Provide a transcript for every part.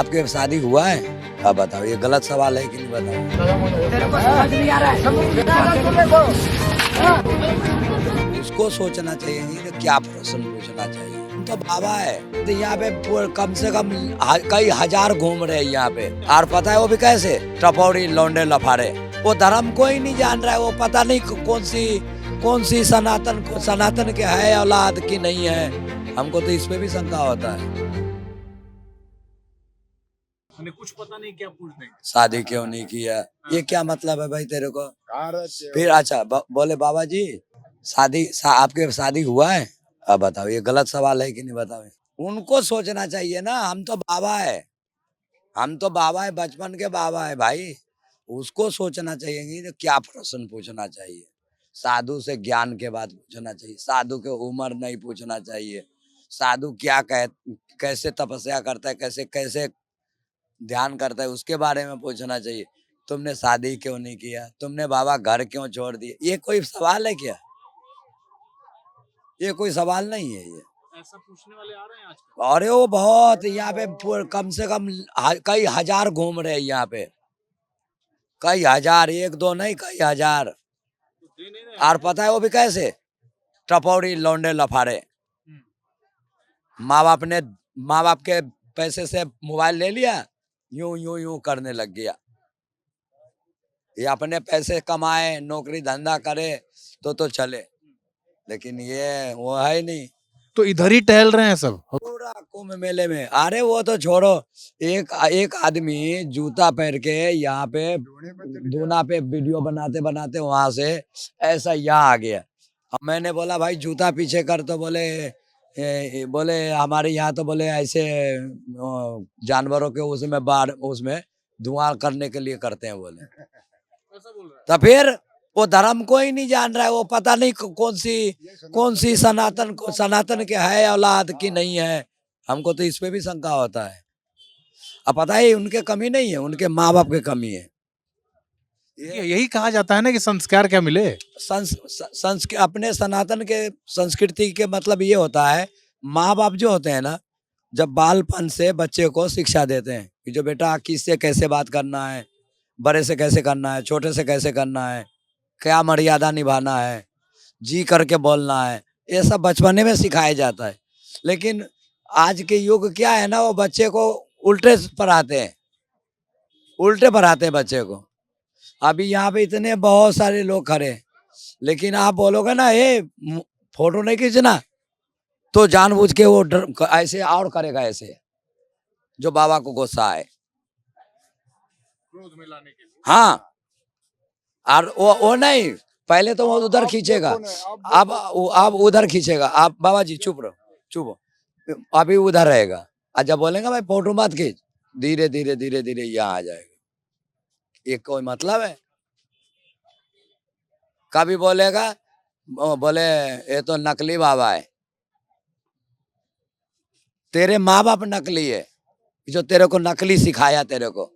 आपके शादी हुआ है? अब बताओ, ये गलत सवाल है कि नहीं बताओ। तेरे को समझ नहीं आ रहा है। उसको सोचना चाहिए कि क्या प्रश्न पूछना चाहिए। तो बाबा है तो यहाँ पे कम से कम कई हजार घूम रहे हैं यहाँ पे, और पता है वो भी कैसे? टपौड़ी लौंडे लफाड़े। वो धर्म को ही नहीं जान रहा है, वो पता नहीं कौन सी सनातन के है औलाद की नहीं है। हमको तो इस पे भी शंका होता है। उन्हें कुछ पता नहीं क्या पूछ देंगे। शादी क्यों नहीं किया, ये क्या मतलब है भाई तेरे को? फिर अच्छा बोले बाबा जी आपके शादी हुआ है? अब बताओ, ये गलत सवाल है कि नहीं बताओ। उनको सोचना चाहिए ना, हम तो बाबा है, बचपन के बाबा है भाई। उसको सोचना चाहिए कि क्या प्रश्न पूछना चाहिए। साधु से ज्ञान के बाद पूछना चाहिए, साधु के उम्र नहीं पूछना चाहिए। साधु कैसे तपस्या करता है, कैसे कैसे ध्यान करता है, उसके बारे में पूछना चाहिए। तुमने शादी क्यों नहीं किया, तुमने बाबा घर क्यों छोड़ दिए, ये कोई सवाल है क्या? ये कोई सवाल नहीं है ये। ऐसा पूछने वाले आ रहे हैं आजकल। अरे वो बहुत यहाँ पे कम से कम कई हजार घूम रहे हैं यहाँ पे, कई हजार, एक दो नहीं, कई हजार। तो दे नहीं रहे और हैं। पता है वो भी कैसे? टपौड़ी लौंडे लफाड़े। माँ बाप के पैसे से मोबाइल ले लिया, यूं यूं यूं करने लग गया। ये अपने पैसे कमाए, नौकरी धंधा करे तो चले, लेकिन ये वो है ही नहीं। तो इधर ही टहल रहे हैं सब। पूरा कुंभ मेले में। अरे वो तो छोड़ो, एक आदमी जूता पहन के यहाँ पे दूना पे वीडियो बनाते बनाते वहां से ऐसा यहाँ आ गया। अब मैंने बोला भाई जूता पीछे कर, तो बोले हमारे यहाँ तो बोले ऐसे जानवरों के उसमें धुआं करने के लिए करते हैं बोले। ऐसा बोल रहा है। तो फिर वो धर्म को ही नहीं जान रहा है, वो पता नहीं कौन सी सनातन के है औलाद की नहीं है। हमको तो इस पे भी शंका होता है। अब पता है उनके कमी नहीं है, उनके माँ बाप के कमी है। यही कहा जाता है ना कि संस्कार क्या मिले। अपने सनातन के संस्कृति के मतलब ये होता है, माँ बाप जो होते हैं ना, जब बालपन से बच्चे को शिक्षा देते हैं कि जो बेटा किससे कैसे बात करना है, बड़े से कैसे करना है, छोटे से कैसे करना है, क्या मर्यादा निभाना है, जी करके बोलना है, ये सब बचपने में सिखाया जाता है। लेकिन आज के युग क्या है ना, वो बच्चे को उल्टे पढ़ाते हैं बच्चे को। अभी यहाँ पे इतने बहुत सारे लोग खड़े हैं, लेकिन आप बोलोगे ना ये फोटो नहीं खींचना, तो जानबूझ के वो ऐसे और करेगा, ऐसे जो बाबा को गुस्सा है। क्रोध में लाने के लिए। हाँ, और वो नहीं, पहले तो वो उधर खींचेगा, अब उधर खींचेगा। आप बाबा जी चुप रहो, चुप हो, अभी उधर रहेगा। और जब बोलेंगे भाई फोटो मत खींच, धीरे धीरे धीरे धीरे यहाँ आ जाएगा। ये कोई मतलब है? कभी बोलेगा बोले ये तो नकली बाबा है। तेरे माँ बाप नकली है, जो तेरे को नकली सिखाया, तेरे को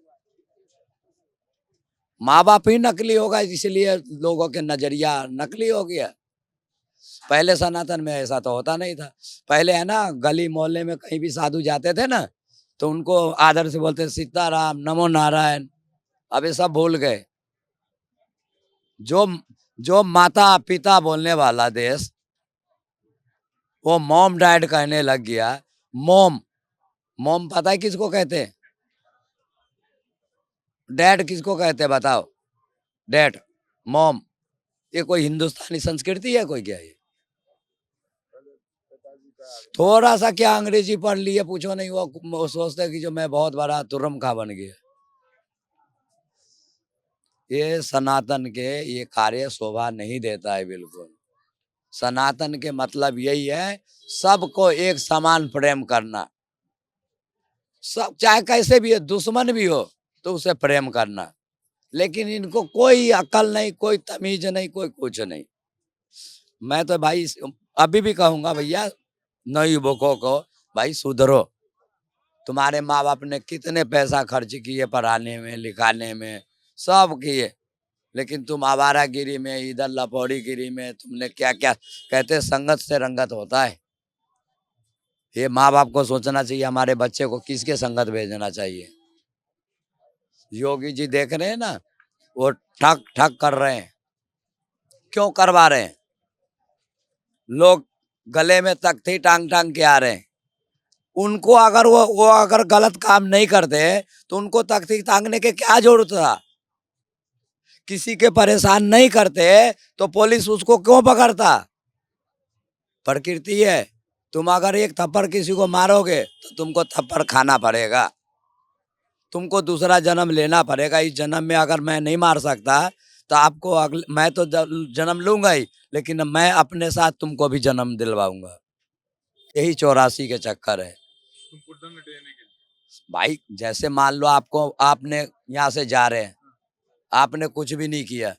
माँ बाप ही नकली होगा, इसलिए लोगों के नजरिया नकली हो गया। पहले सनातन में ऐसा तो होता नहीं था। पहले है ना, गली मोहल्ले में कहीं भी साधु जाते थे ना, तो उनको आदर से बोलते सीताराम, नमो नारायण। अब ये सब भूल गए। जो माता पिता बोलने वाला देश, वो मॉम डैड कहने लग गया। मॉम मॉम पता है किसको कहते हैं? डैड किसको कहते हैं बताओ? Dad, mom. ये कोई हिंदुस्तानी संस्कृति है कोई? क्या ये थोड़ा सा क्या अंग्रेजी पढ़ लिए पूछो नहीं, वो सोचते हैं कि जो मैं बहुत बड़ा तुर्रम खा बन गया। ये सनातन के ये कार्य शोभा नहीं देता है बिल्कुल। सनातन के मतलब यही है, सबको एक समान प्रेम करना। सब चाहे कैसे भी हो, दुश्मन भी हो तो उसे प्रेम करना। लेकिन इनको कोई अकल नहीं, कोई तमीज नहीं, कोई कुछ नहीं। मैं तो भाई अभी भी कहूंगा भैया नई युवकों को, भाई सुधरो। तुम्हारे माँ बाप ने कितने पैसा खर्च किए पढ़ाने में लिखाने में, सब किए, लेकिन तुम आवारागिरी में, इधर लपौड़ी गिरी में तुमने क्या क्या कहते, संगत से रंगत होता है। ये माँ बाप को सोचना चाहिए हमारे बच्चे को किसके संगत भेजना चाहिए। योगी जी देख रहे हैं ना, वो ठक ठक कर रहे हैं, क्यों करवा रहे हैं? लोग गले में तख्ती टांग टांग के आ रहे हैं। उनको अगर वो अगर गलत काम नहीं करते तो उनको तख्ती टांगने के क्या जरूरत था? किसी के परेशान नहीं करते तो पुलिस उसको क्यों पकड़ता? प्रकृति है, तुम अगर एक थप्पड़ किसी को मारोगे तो तुमको थप्पड़ खाना पड़ेगा, तुमको दूसरा जन्म लेना पड़ेगा। इस जन्म में अगर मैं नहीं मार सकता तो आपको अगले, मैं तो जन्म लूंगा ही, लेकिन मैं अपने साथ तुमको भी जन्म दिलवाऊंगा। यही 84 के चक्कर है तुमको दंड देने के लिए। भाई। जैसे मान लो आपको, आपने यहाँ से जा रहे हैं, आपने कुछ भी नहीं किया,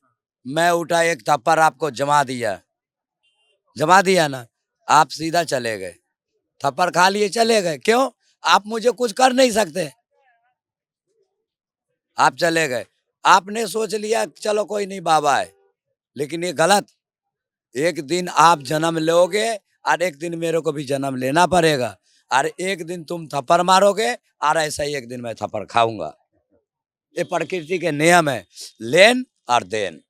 मैं उठा एक थप्पड़ आपको जमा दिया ना, आप सीधा चले गए, थप्पड़ खा लिए चले गए। क्यों? आप मुझे कुछ कर नहीं सकते, आप चले गए। आपने सोच लिया चलो कोई नहीं बाबा है, लेकिन ये गलत। एक दिन आप जन्म लोगे और एक दिन मेरे को भी जन्म लेना पड़ेगा, और एक दिन तुम थप्पड़ मारोगे और ऐसा ही एक दिन मैं थप्पड़ खाऊंगा। ये प्रकृति के नियम है, लेन और देन,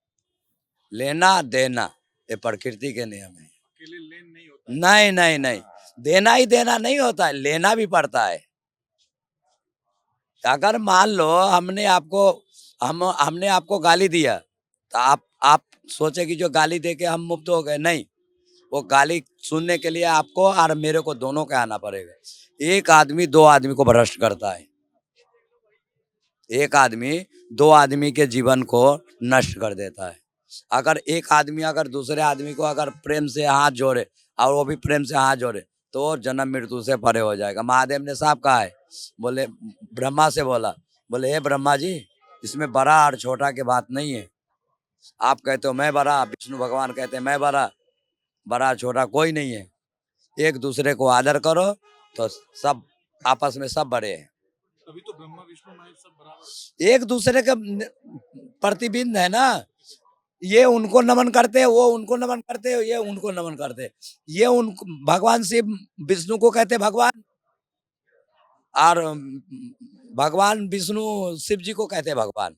लेना देना, ये प्रकृति के नियम है। अकेले लेन नहीं होता। नहीं नहीं नहीं, देना ही देना नहीं होता है, लेना भी पड़ता है। अगर मान लो हमने आपको गाली दिया तो आप सोचे कि जो गाली दे के हम मुक्त हो गए, नहीं। वो गाली सुनने के लिए आपको और मेरे को दोनों के आना पड़ेगा। एक आदमी दो आदमी को भ्रष्ट करता है, एक आदमी दो आदमी के जीवन को नष्ट कर देता है। अगर एक आदमी अगर दूसरे आदमी को अगर प्रेम से हाथ जोड़े और वो भी प्रेम से हाथ जोड़े तो वो जन्म मृत्यु से परे हो जाएगा। महादेव ने साफ कहा है, बोले ब्रह्मा से बोला, बोले हे ब्रह्मा जी, इसमें बड़ा और छोटा की बात नहीं है। आप कहते हो मैं बड़ा, विष्णु भगवान कहते हैं मैं बड़ा, बड़ा छोटा कोई नहीं है। एक दूसरे को आदर करो तो सब आपस में सब बड़े हैं। तभी तो ब्रह्मा विष्णु महेश सब बराबर। एक दूसरे का प्रतिबिंब है ना। ये उनको नमन करते हैं, वो उनको नमन करते हैं, ये उनको नमन करते हैं। ये उनको भगवान शिव विष्णु को कहते हैं भगवान, और भगवान विष्णु शिव जी को कहते हैं भगवान।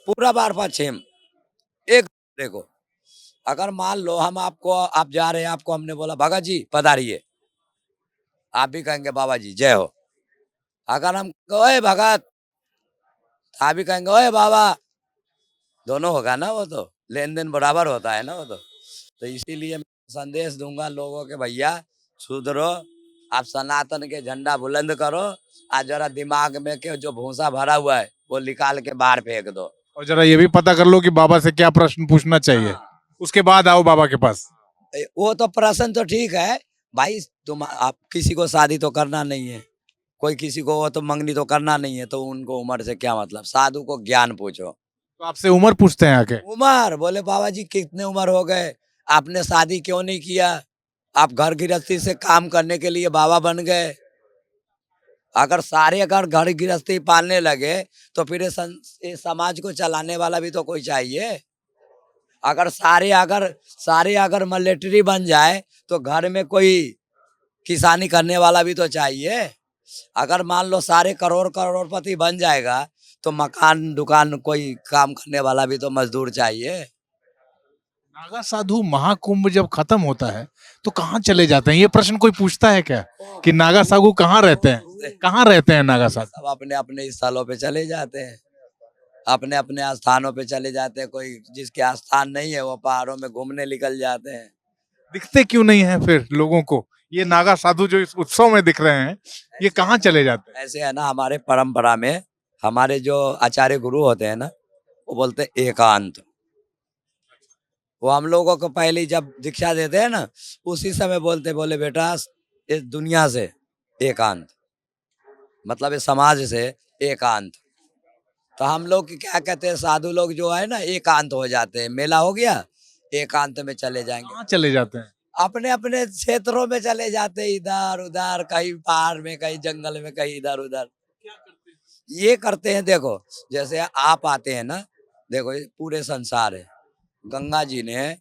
पूरा बार पश्चिम एक दूसरे को। अगर मान लो हम आपको, आप जा रहे हैं, आपको हमने बोला भगत जी पधारिए, आप भी कहेंगे बाबा जी जय हो। अगर हम ओए भगत, आप भी कहेंगे ओए बाबा, दोनों होगा ना, वो तो लेन देन बराबर होता है ना वो तो इसीलिए मैं संदेश दूंगा लोगों के, भैया सुधरो, आप सनातन के झंडा बुलंद करो, आज जरा दिमाग में के जो भूसा भरा हुआ है वो निकाल के बाहर फेंक दो। और जरा ये भी पता कर लो कि बाबा से क्या प्रश्न पूछना चाहिए, उसके बाद आओ बाबा के पास। वो तो प्रश्न तो ठीक है भाई, तुम आप किसी को शादी तो करना नहीं है, कोई किसी को वो तो मंगनी तो करना नहीं है, तो उनको उम्र से क्या मतलब। साधु को ज्ञान पूछो। तो आपसे उम्र पूछते हैं आके। उम्र बोले बाबा जी कितने उम्र हो गए, आपने शादी क्यों नहीं किया, आप घर गृहस्थी से काम करने के लिए बाबा बन गए। अगर सारे अगर घर गृहस्थी पालने लगे तो फिर ये समाज को चलाने वाला भी तो कोई चाहिए। अगर सारे अगर मिलिट्री बन जाए तो घर में कोई किसानी करने वाला भी तो चाहिए। अगर मान लो सारे करोड़पति बन जाएगा तो मकान दुकान कोई काम करने वाला भी तो मजदूर चाहिए। नागा साधु महाकुंभ जब खत्म होता है तो कहाँ चले जाते हैं, ये प्रश्न कोई पूछता है क्या कि नागा साधु कहाँ रहते हैं, कहाँ रहते हैं नागा साधु? सब अपने अपने स्थलों पे चले जाते हैं, अपने अपने स्थानों पे चले जाते हैं। कोई जिसके स्थान नहीं है वो पहाड़ों में घूमने निकल जाते हैं। दिखते क्यों नहीं है फिर लोगों को ये नागा साधु जो इस उत्सव में दिख रहे हैं, ये कहाँ चले जाते हैं? ऐसे है ना, हमारे परंपरा में हमारे जो आचार्य गुरु होते हैं ना, वो बोलते हैं एकांत। वो हम लोगों को पहले जब दीक्षा देते हैं ना, उसी समय बोले बेटा इस दुनिया से एकांत, मतलब इस समाज से एकांत। तो हम लोग क्या कहते हैं, साधु लोग जो है ना एकांत हो जाते हैं। मेला हो गया, एकांत में चले जाएंगे, कहाँ चले जाते हैं? अपने अपने क्षेत्रों में चले जाते हैं, इधर उधर, कहीं पहाड़ में, कहीं जंगल में, कहीं इधर उधर। ये करते हैं। देखो जैसे आप आते हैं ना, देखो ये पूरे संसार है। गंगा जी ने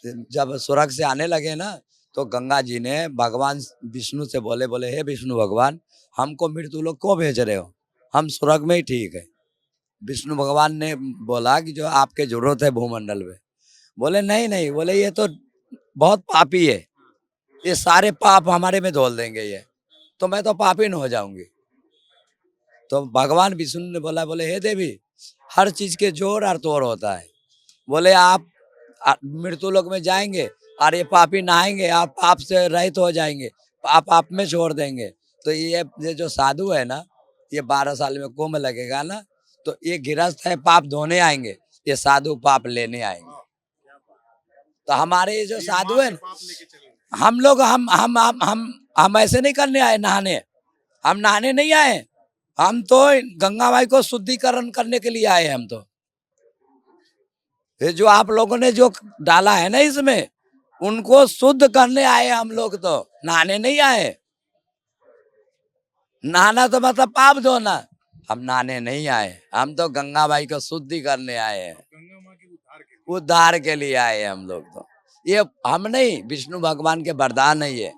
जब स्वर्ग से आने लगे ना तो गंगा जी ने भगवान विष्णु से बोले, बोले हे विष्णु भगवान, हमको मृत्यु लोक क्यों भेज रहे हो, हम स्वर्ग में ही ठीक है। विष्णु भगवान ने बोला कि जो आपके जरूरत है भूमंडल में। बोले नहीं नहीं, बोले ये तो बहुत पापी है, ये सारे पाप हमारे में धोल देंगे ये, तो मैं तो पापी न हो जाऊंगी। तो भगवान विष्णु ने बोला, बोले हे देवी, हर चीज के जोड़ और तोड़ होता है। बोले आप मृत्यु लोक में जाएंगे और ये पापी नहाएंगे, आप पाप से रहित हो जाएंगे, पाप आप में छोड़ देंगे। तो ये जो साधु है ना, ये 12 साल में कुंभ लगेगा ना, तो ये गृहस्थ है पाप धोने आएंगे, ये साधु पाप लेने आएंगे। तो हमारे ये जो साधु है ना, हम लोग हम ऐसे नहीं करने आए नहाने, हम नहाने नहीं आए, हम तो गंगा माई को शुद्धिकरण करने के लिए आए। हम तो ये जो आप लोगों ने जो डाला है ना इसमें, उनको शुद्ध करने आए हम लोग, तो नहाने नहीं आए। नहाना तो मतलब पाप धोना, हम नहाने नहीं आए, हम तो गंगा माई को शुद्धि करने आए हैं, उद्धार के लिए आए हम लोग। तो ये हम नहीं, विष्णु भगवान के वरदान है ये।